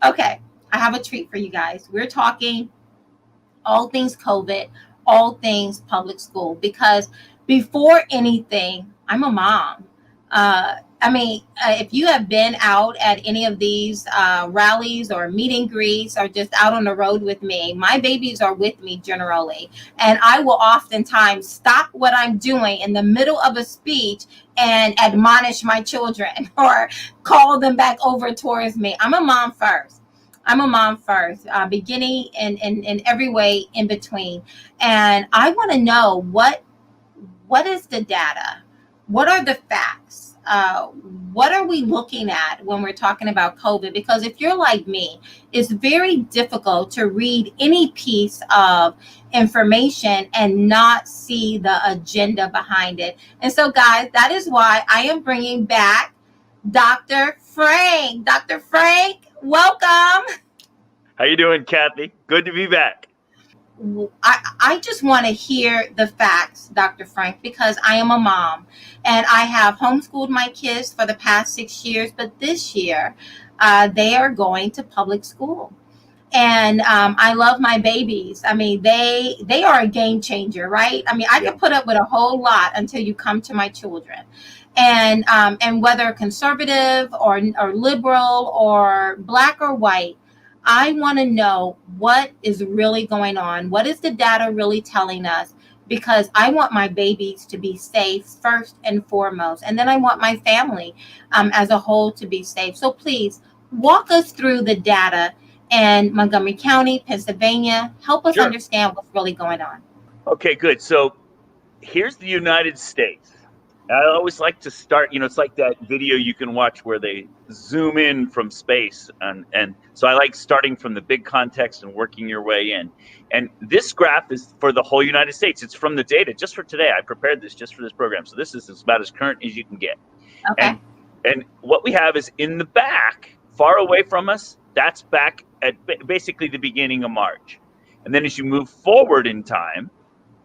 Okay, I have a treat for you guys. We're talking all things COVID, all things public school, because before anything, I'm a mom. If you have been out at any of these rallies or meet and greets or just out on the road with me, my babies are with me generally. And I will oftentimes stop what I'm doing in the middle of a speech and admonish my children or call them back over towards me. I'm a mom first, beginning in every way in between. And I want to know what is the data? What are the facts? What are we looking at when we're talking about COVID? Because if you're like me, it's very difficult to read any piece of information and not see the agenda behind it. And so, guys, that is why I am bringing back Dr. Frank. Dr. Frank, welcome. How you doing, Kathy? Good to be back. I just want to hear the facts, Dr. Frank, because I am a mom and I have homeschooled my kids for the past 6 years, but this year they are going to public school. And I love my babies. I mean, they are a game changer, right? I mean, I Yeah. can put up with a whole lot until you come to my children. And whether conservative or liberal or black or white, I want to know what is really going on. What is the data really telling us? Because I want my babies to be safe first and foremost, and then I want my family as a whole to be safe. So please walk us through the data in Montgomery County, Pennsylvania. Help us Sure. understand what's really going on. Okay, good. So here's the United States. I always like to start, it's like that video you can watch where they zoom in from space. And so I like starting from the big context and working your way in. And this graph is for the whole United States. It's from the data just for today. I prepared this just for this program. So this is about as current as you can get. Okay. And and what we have is in the back, far away from us, that's back at basically the beginning of March. And then as you move forward in time,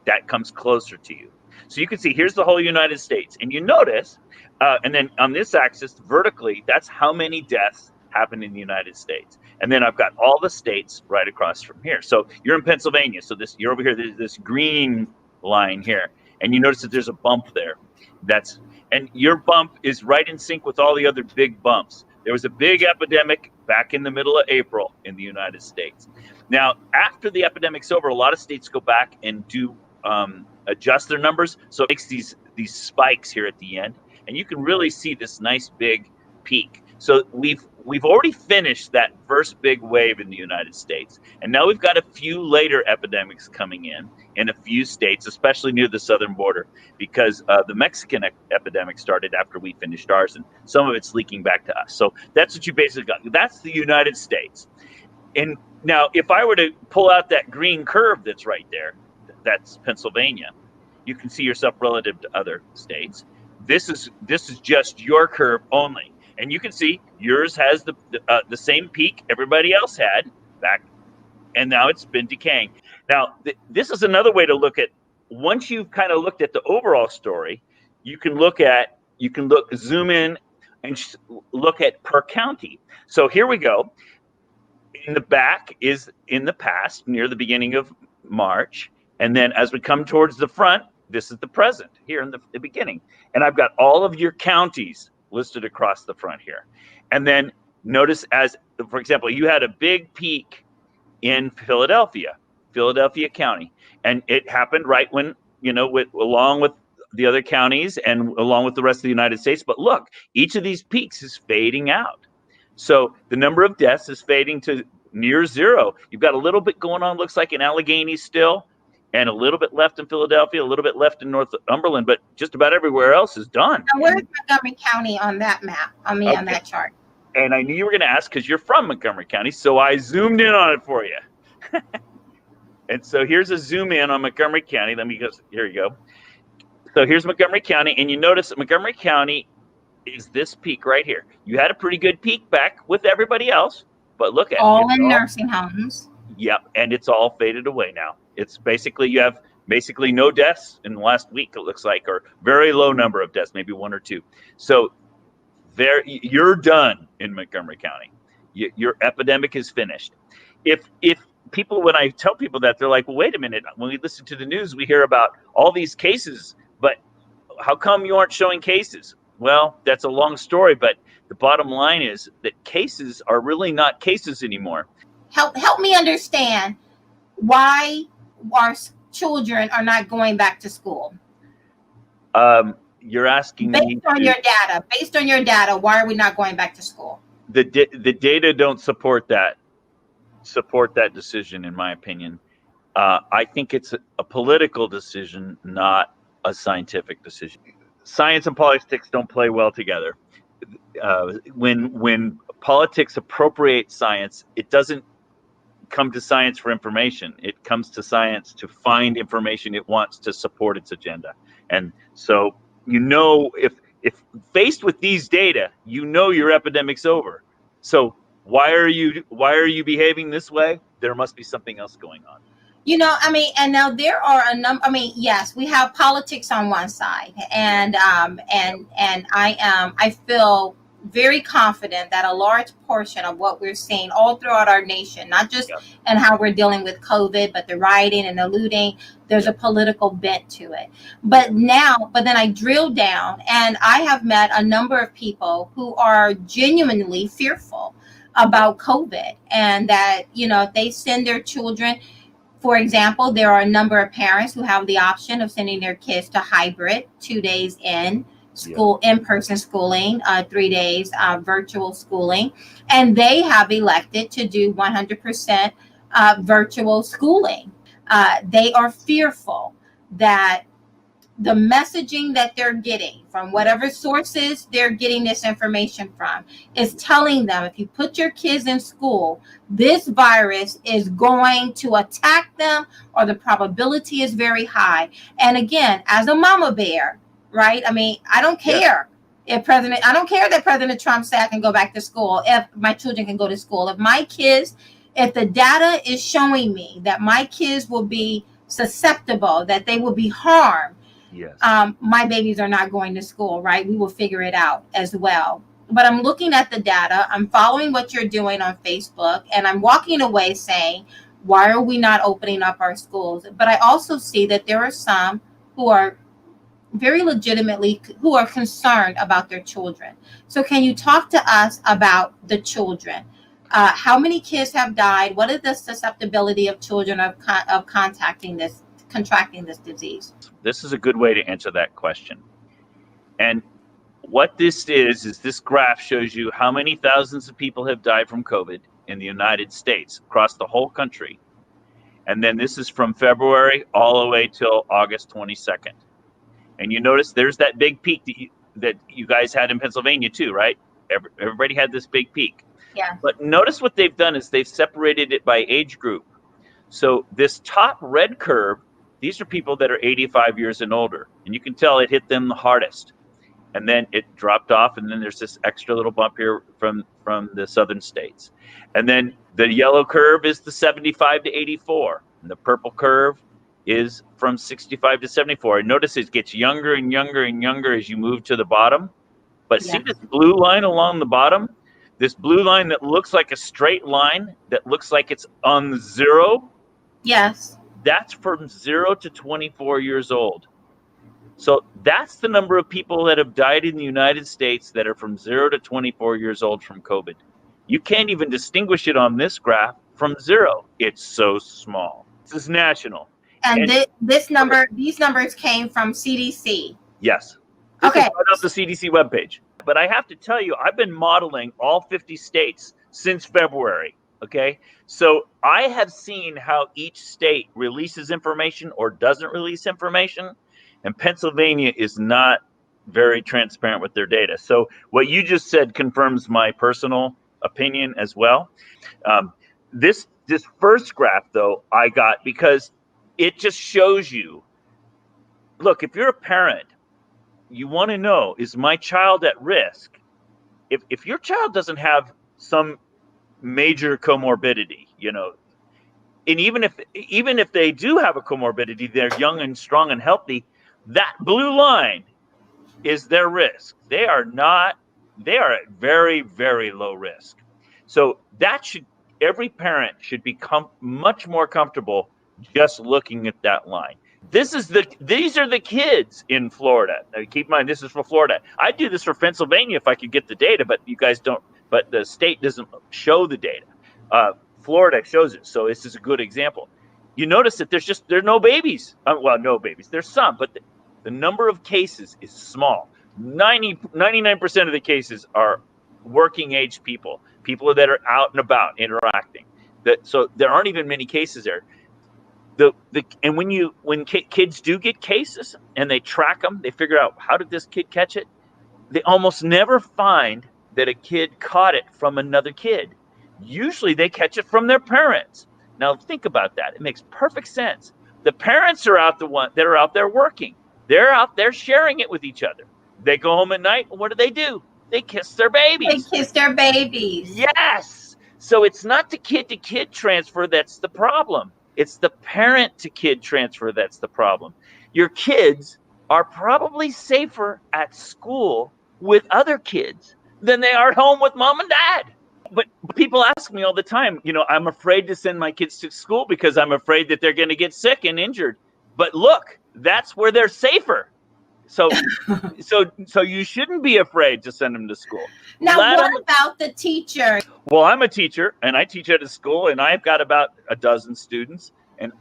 that comes closer to you. So you can see here's the whole United States. And you notice, and then on this axis, vertically, that's how many deaths happen in the United States. And then I've got all the states right across from here. So you're in Pennsylvania. So you're over here, there's this green line here. And you notice that there's a bump there. And your bump is right in sync with all the other big bumps. There was a big epidemic back in the middle of April in the United States. Now, after the epidemic's over, a lot of states go back and do adjust their numbers, so it makes these spikes here at the end, and you can really see this nice big peak. So we've already finished that first big wave in the United States, and now we've got a few later epidemics coming in a few states, especially near the southern border, because the Mexican epidemic started after we finished ours, and some of it's leaking back to us. So that's what you basically got. That's the United States. And now, if I were to pull out that green curve that's right there, that's Pennsylvania, you can see yourself relative to other states. This is just your curve only, and you can see yours has the same peak everybody else had back, and now it's been decaying. Now, this is another way to look at. Once you've kind of looked at the overall story, you can zoom in and look at per county. So here we go. In the back is in the past, near the beginning of March. And then as we come towards the front, this is the present here in the beginning. And I've got all of your counties listed across the front here. And then notice for example, you had a big peak in Philadelphia County. And it happened right when, along with the other counties and along with the rest of the United States. But look, each of these peaks is fading out. So the number of deaths is fading to near zero. You've got a little bit going on, looks like in Allegheny still, and a little bit left in Philadelphia, a little bit left in Northumberland, but just about everywhere else is done. Now, where's Montgomery County on that map? On that chart. And I knew you were going to ask because you're from Montgomery County, so I zoomed in on it for you. And so here's a zoom in on Montgomery County. Here you go. So here's Montgomery County, and you notice that Montgomery County is this peak right here. You had a pretty good peak back with everybody else, but look at all in nursing homes. Yep, and it's all faded away now. It's basically, you have basically no deaths in the last week, it looks like, or very low number of deaths, maybe one or two. So you're done in Montgomery County. Your epidemic is finished. If people, when I tell people that, they're like, well, wait a minute. When we listen to the news, we hear about all these cases, but how come you aren't showing cases? Well, that's a long story, but the bottom line is that cases are really not cases anymore. Help me understand why our children are not going back to school. You're asking based me on your data. Based on your data, why are we not going back to school? The data don't support that decision, in my opinion. I think it's a political decision, not a scientific decision. Science and politics don't play well together. When politics appropriate science, it doesn't come to science for information. It comes to science to find information it wants to support its agenda. And so, if faced with these data, your epidemic's over. So why are you behaving this way? There must be something else going on. And now there are a number. Yes, we have politics on one side, and I feel very confident that a large portion of what we're seeing all throughout our nation, not just in how we're dealing with COVID, but the rioting and the looting, there's a political bent to it. But then I drill down, and I have met a number of people who are genuinely fearful about COVID, and that if they send their children. For example, there are a number of parents who have the option of sending their kids to hybrid, 2 days in school, in-person schooling, 3 days virtual schooling, and they have elected to do 100% virtual schooling. They are fearful that the messaging that they're getting from whatever sources they're getting this information from is telling them, if you put your kids in school, this virus is going to attack them, or the probability is very high. And again, as a mama bear, right? I don't care I don't care that President Trump said I can go back to school if my children can go to school. If the data is showing me that my kids will be susceptible, that they will be harmed, my babies are not going to school, right? We will figure it out as well. But I'm looking at the data, I'm following what you're doing on Facebook, and I'm walking away saying, why are we not opening up our schools? But I also see that there are some who are very legitimately who are concerned about their children. So can you talk to us about the children? How many kids have died? What is the susceptibility of children of contracting this disease? This is a good way to answer that question. And what this is this graph shows you how many thousands of people have died from COVID in the United States across the whole country. And then this is from February all the way till August 22nd. And you notice there's that big peak that you guys had in Pennsylvania too, right? Everybody had this big peak. Yeah. But notice what they've done is they've separated it by age group. So this top red curve, these are people that are 85 years and older, and you can tell it hit them the hardest. And then it dropped off, and then there's this extra little bump here from the southern states. And then the yellow curve is the 75 to 84, and the purple curve is from 65 to 74. And notice it gets younger and younger and younger as you move to the bottom. But see this blue line along the bottom? This blue line that looks like a straight line, that looks like it's on the zero? Yes. That's from 0 to 24 years old. So that's the number of people that have died in the United States that are from 0 to 24 years old from COVID. You can't even distinguish it on this graph from zero. It's so small. This is national. And these numbers came from CDC. Yes. This is right off the CDC webpage. But I have to tell you, I've been modeling all 50 states since February. Okay. So I have seen how each state releases information or doesn't release information. And Pennsylvania is not very transparent with their data. So what you just said confirms my personal opinion as well. This first graph, though, I got because it just shows you, look, if you're a parent, you want to know, is my child at risk? If your child doesn't have some major comorbidity, and even if they do have a comorbidity, they're young and strong and healthy, that blue line is their risk. They are at very, very low risk. So every parent should become much more comfortable just looking at that line. These are the kids in Florida. Now, keep in mind, this is for Florida. I'd do this for Pennsylvania if I could get the data, but you guys don't. But the state doesn't show the data. Florida shows it, so this is a good example. You notice that there's no babies. Well, no babies. There's some, but the number of cases is small. 99% of the cases are working age people that are out and about interacting. So there aren't even many cases there. And when kids do get cases and they track them, they figure out, how did this kid catch it? They almost never find that a kid caught it from another kid. Usually they catch it from their parents. Now think about that. It makes perfect sense. The parents are out there working. They're out there sharing it with each other. They go home at night, and what do? They kiss their babies. They kiss their babies. Yes. So it's not the kid-to-kid transfer that's the problem. It's the parent-to-kid transfer that's the problem. Your kids are probably safer at school with other kids than they are at home with mom and dad. But people ask me all the time, I'm afraid to send my kids to school because I'm afraid that they're going to get sick and injured. But look, that's where they're safer. So you shouldn't be afraid to send them to school. Now, what about the teacher? Well, I'm a teacher, and I teach at a school, and I've got about a dozen students. And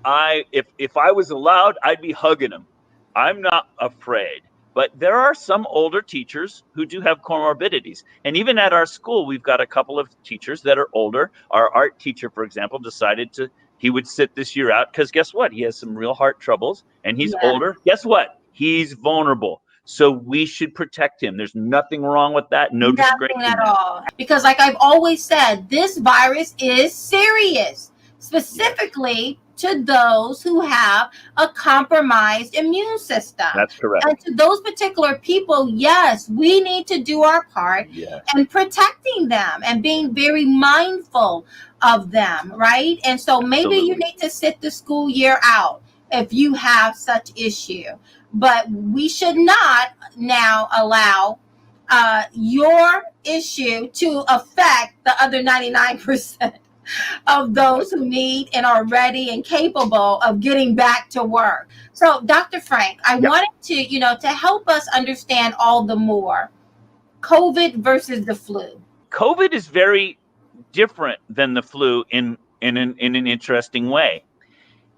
if I was allowed, I'd be hugging them. I'm not afraid. But there are some older teachers who do have comorbidities. And even at our school, we've got a couple of teachers that are older. Our art teacher, for example, decided he would sit this year out because guess what? He has some real heart troubles, and he's older. Guess what? He's vulnerable. So we should protect him. There's nothing wrong with that. No disgrace at all. Because like I've always said, this virus is serious, specifically to those who have a compromised immune system. That's correct. And to those particular people, yes, we need to do our part in protecting them and being very mindful of them, right? And so maybe you need to sit the school year out if you have such issue. But we should not now allow your issue to affect the other 99% of those who need and are ready and capable of getting back to work. So, Dr. Frank, I wanted to help us understand all the more COVID versus the flu. COVID is very different than the flu in an interesting way.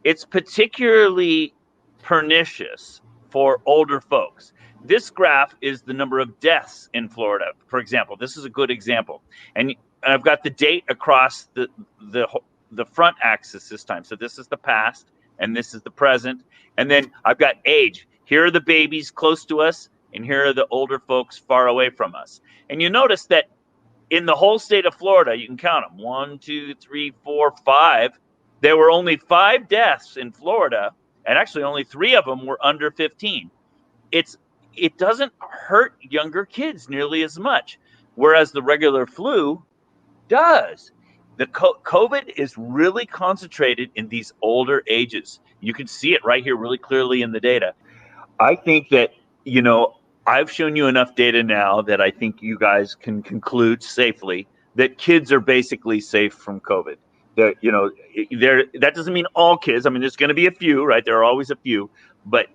It's particularly pernicious for older folks. This graph is the number of deaths in Florida, for example. This is a good example. And I've got the date across the front axis this time. So this is the past, and this is the present. And then I've got age. Here are the babies close to us, and here are the older folks far away from us. And you notice that in the whole state of Florida, you can count them. 1, 2, 3, 4, 5. There were only 5 deaths in Florida, and actually only 3 of them were under 15. It doesn't hurt younger kids nearly as much, whereas the regular flu does. The COVID is really concentrated in these older ages. You can see it right here really clearly in the data. I think that, I've shown you enough data now that I think you guys can conclude safely that kids are basically safe from COVID. That doesn't mean all kids. I mean, there's going to be a few, right? There are always a few, but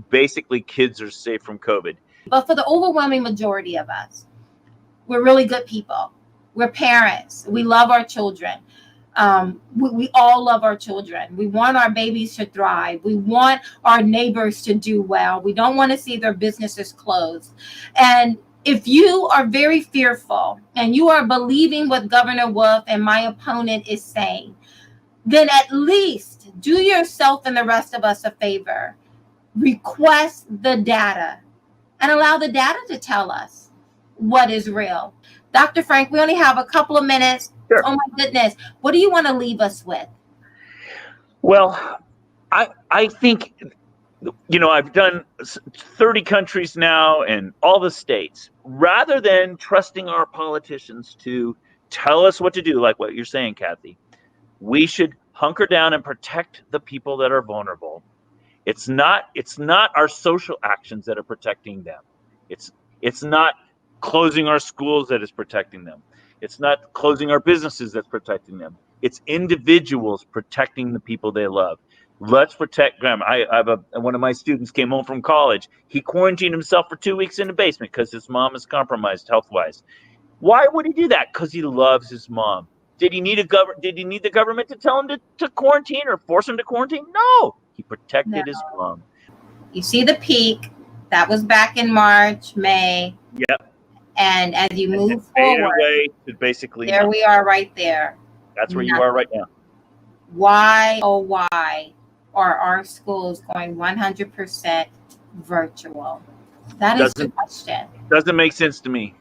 basically kids are safe from COVID. But for the overwhelming majority of us, we're really good people. We're parents. We love our children. We all love our children. We want our babies to thrive. We want our neighbors to do well. We don't want to see their businesses closed. And if you are very fearful and you are believing what Governor Wolf and my opponent is saying, then at least do yourself and the rest of us a favor. Request the data and allow the data to tell us what is real. Dr. Frank, we only have a couple of minutes. Sure. Oh my goodness. What do you want to leave us with? Well, I think, I've done 30 countries now and all the states. Rather than trusting our politicians to tell us what to do, like what you're saying, Kathy, we should hunker down and protect the people that are vulnerable. It's not our social actions that are protecting them. It's not closing our schools that is protecting them. It's not closing our businesses that's protecting them. It's individuals protecting the people they love. Let's protect them. I have one of my students came home from college. He quarantined himself for 2 weeks in the basement because his mom is compromised health-wise. Why would he do that? Because he loves his mom. Did he need the government to tell him to quarantine or force him to quarantine? No. He No. protected his mom. You see the peak. That was back in March, May. Yep. And as you And move fade forward, away to basically there nothing. we are right there. That's where you are right now. Why, oh, why are our schools going 100% virtual? That is the question. Doesn't make sense to me.